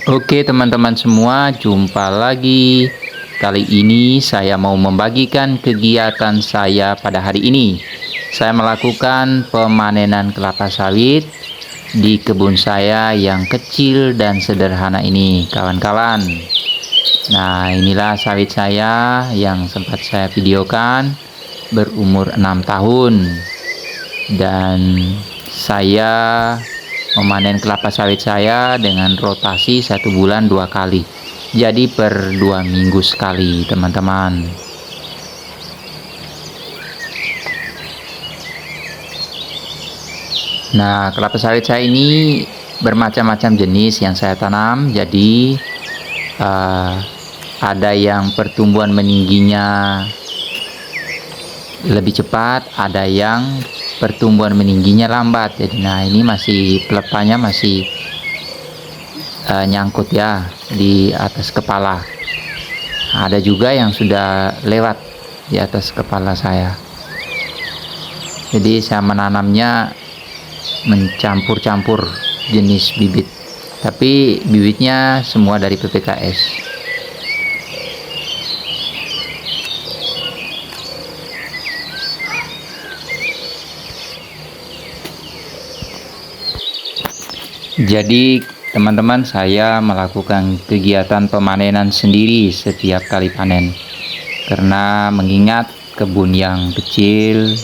Oke teman-teman semua, jumpa lagi. Kali ini saya mau membagikan kegiatan saya pada hari ini. Saya melakukan pemanenan kelapa sawit di kebun saya yang kecil dan sederhana ini, kawan-kawan. Nah, inilah sawit saya yang sempat saya videokan, berumur 6 tahun. Dan saya memanen kelapa sawit saya dengan rotasi 1 bulan 2 kali, jadi per 2 minggu sekali, teman-teman. Nah, kelapa sawit saya ini bermacam-macam jenis yang saya tanam. Jadi ada yang pertumbuhan meningginya lebih cepat, ada yang pertumbuhan meningginya lambat. Jadi nah, ini masih pelepahnya masih nyangkut ya di atas kepala. Ada juga yang sudah lewat di atas kepala saya. Jadi saya menanamnya mencampur-campur jenis bibit, tapi bibitnya semua dari PPKS. Jadi teman-teman, saya melakukan kegiatan pemanenan sendiri setiap kali panen, karena mengingat kebun yang kecil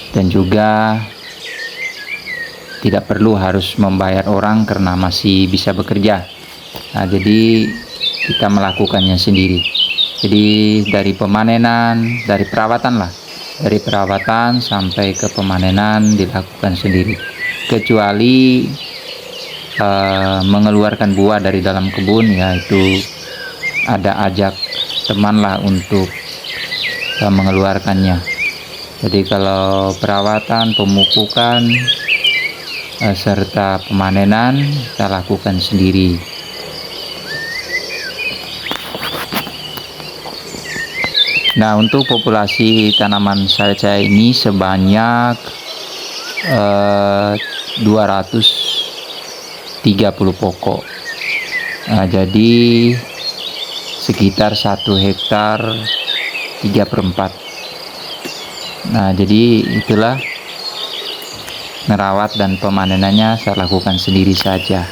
dan juga tidak perlu harus membayar orang karena masih bisa bekerja. Nah, jadi kita melakukannya sendiri. Jadi dari pemanenan, dari perawatan sampai ke pemanenan dilakukan sendiri, kecuali mengeluarkan buah dari dalam kebun, yaitu ada ajak teman lah untuk mengeluarkannya. Jadi kalau perawatan, pemupukan serta pemanenan kita lakukan sendiri. Nah, untuk populasi tanaman sawit saya ini sebanyak 230 pokok. Nah, jadi sekitar 1 hektar 3/4. Nah, jadi itulah merawat dan pemanenannya saya lakukan sendiri saja.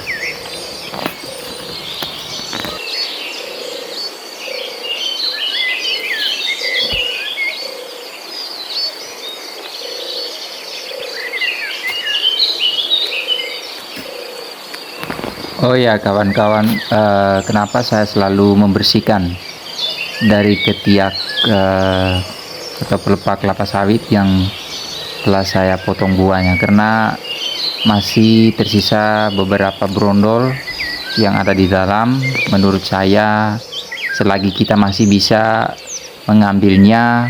Oh ya kawan-kawan, kenapa saya selalu membersihkan dari ketiak atau pelepah kelapa sawit yang telah saya potong buahnya, karena masih tersisa beberapa brondol yang ada di dalam. Menurut saya, selagi kita masih bisa mengambilnya,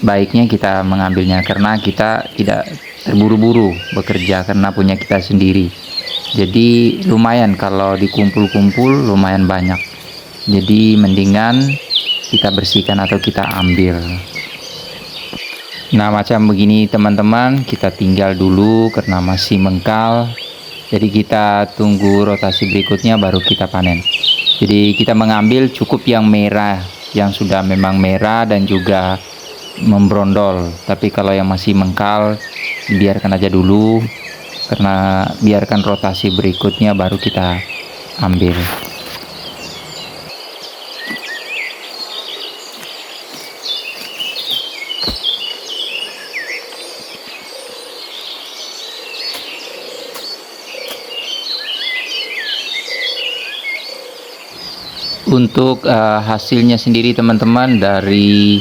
baiknya kita mengambilnya, karena kita tidak terburu-buru bekerja karena punya kita sendiri. Jadi lumayan kalau dikumpul-kumpul, lumayan banyak. Jadi mendingan kita bersihkan atau kita ambil. Nah, macam begini teman-teman, kita tinggal dulu karena masih mengkal. Jadi kita tunggu rotasi berikutnya baru kita panen. Jadi kita mengambil cukup yang merah, yang sudah memang merah dan juga membrondol. Tapi kalau yang masih mengkal, biarkan aja dulu, karena biarkan rotasi berikutnya baru kita ambil. Untuk hasilnya sendiri teman-teman, dari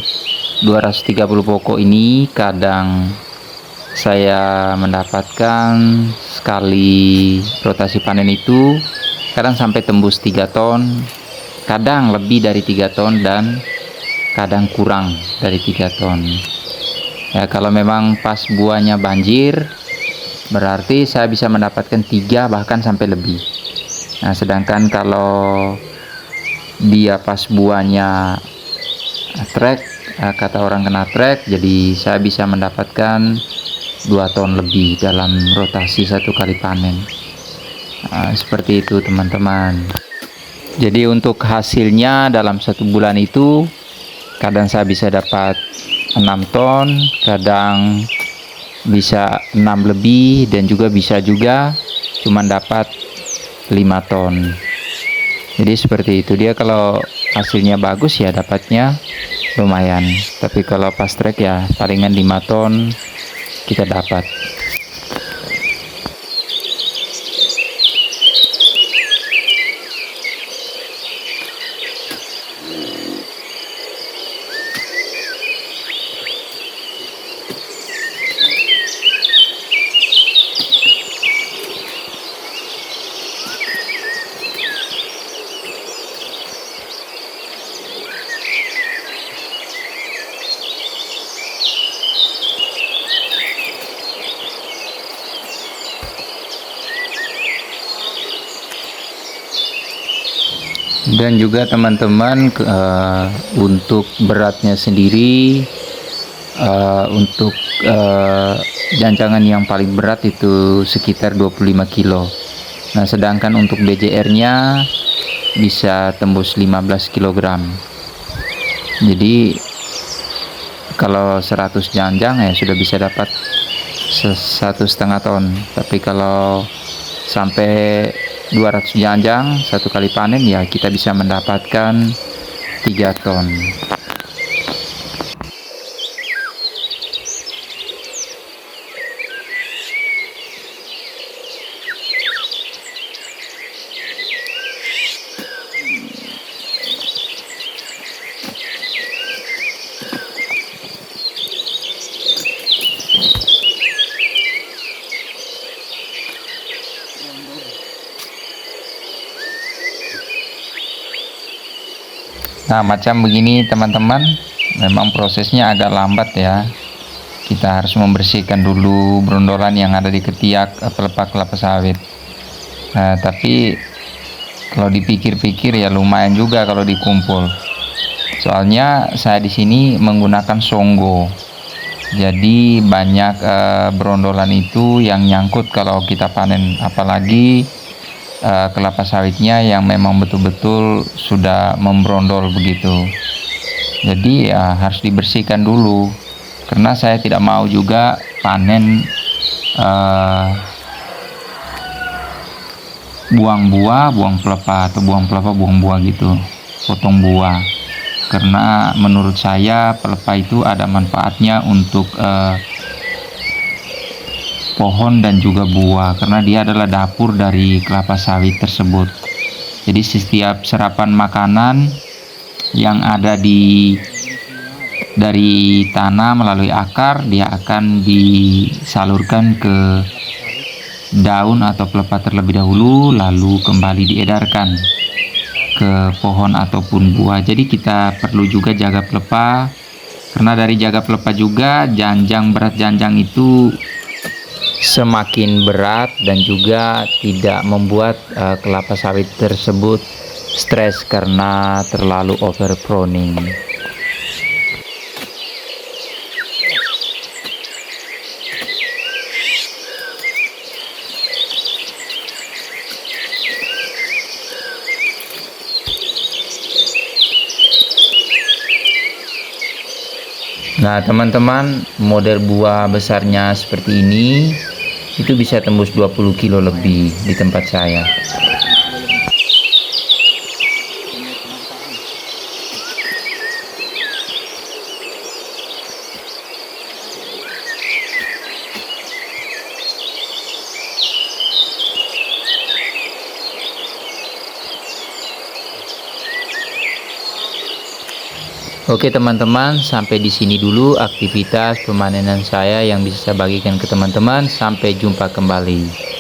230 pokok ini kadang saya mendapatkan sekali rotasi panen itu kadang sampai tembus 3 ton, kadang lebih dari 3 ton, dan kadang kurang dari 3 ton. Ya, kalau memang pas buahnya banjir, berarti saya bisa mendapatkan 3 bahkan sampai lebih. Nah, sedangkan kalau dia pas buahnya trek, kata orang kena trek, jadi saya bisa mendapatkan 2 ton lebih dalam rotasi 1 kali panen. Nah, seperti itu teman-teman. Jadi untuk hasilnya dalam 1 bulan itu kadang saya bisa dapat 6 ton, kadang bisa 6 lebih, dan juga bisa juga cuman dapat 5 ton. Jadi seperti itu, dia kalau hasilnya bagus ya dapatnya lumayan, tapi kalau pas trek ya palingan 5 ton kita dapat. Dan juga teman-teman, untuk beratnya sendiri, untuk jancangan yang paling berat itu sekitar 25 kilo. Nah, sedangkan untuk BJR-nya bisa tembus 15 kg. Jadi kalau 100 janjang ya sudah bisa dapat 1,5 ton. Tapi kalau sampai 200 janjang satu kali panen ya kita bisa mendapatkan 3 ton. Nah, macam begini teman-teman, memang prosesnya agak lambat ya. Kita harus membersihkan dulu brondolan yang ada di ketiak pelepah kelapa sawit. Nah, tapi kalau dipikir-pikir ya lumayan juga kalau dikumpul. Soalnya saya di sini menggunakan songgo. Jadi banyak brondolan itu yang nyangkut kalau kita panen, apalagi kelapa sawitnya yang memang betul-betul sudah membrondol begitu. Jadi ya harus dibersihkan dulu, karena saya tidak mau juga panen buang buah, buang pelepah, atau buang pelepah, buang buah gitu, potong buah. Karena menurut saya pelepah itu ada manfaatnya untuk pohon dan juga buah, karena dia adalah dapur dari kelapa sawit tersebut. Jadi setiap serapan makanan yang ada dari tanah melalui akar, dia akan disalurkan ke daun atau pelepah terlebih dahulu, lalu kembali diedarkan ke pohon ataupun buah. Jadi kita perlu juga jaga pelepah, karena dari jaga pelepah juga berat janjang itu semakin berat dan juga tidak membuat kelapa sawit tersebut stres karena terlalu overpruning. Nah teman-teman, model buah besarnya seperti ini itu bisa tembus 20 kilo lebih di tempat saya. Oke teman-teman, sampai di sini dulu aktivitas pemanenan saya yang bisa saya bagikan ke teman-teman. Sampai jumpa kembali.